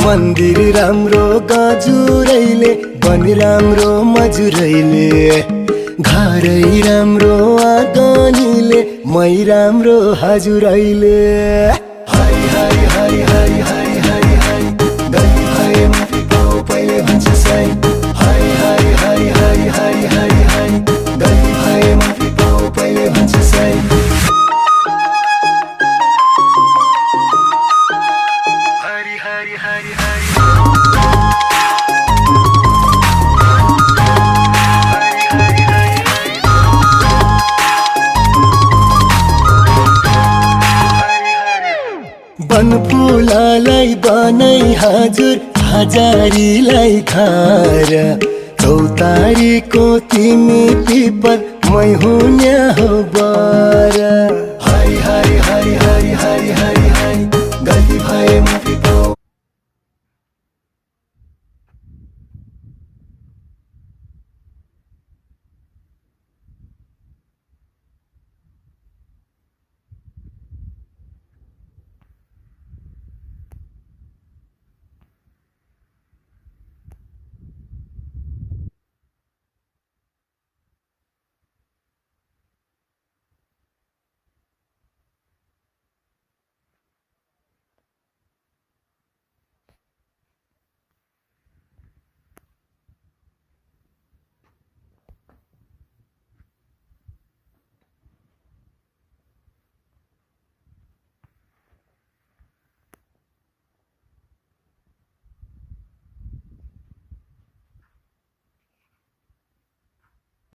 मन्दिर राम्रो गजुरैले बन राम्रो मजुरैले घरै राम्रो आँगनीले मै राम्रो हजुरैले हाय हाय हाय हाय हाय हाय हाय गल्ती भए माफी पाऊ पहिले भन्छु साई हाय हाय हाय हाय हाय हाय हाय गल्ती भए माफी पाऊ पहिले भन्छु साई हरि हरि हरि हरि बन फुलालाई बनाई हजुर हजारीलाई खार चौतारीको तिमी पिपल मै हुन्या हो बर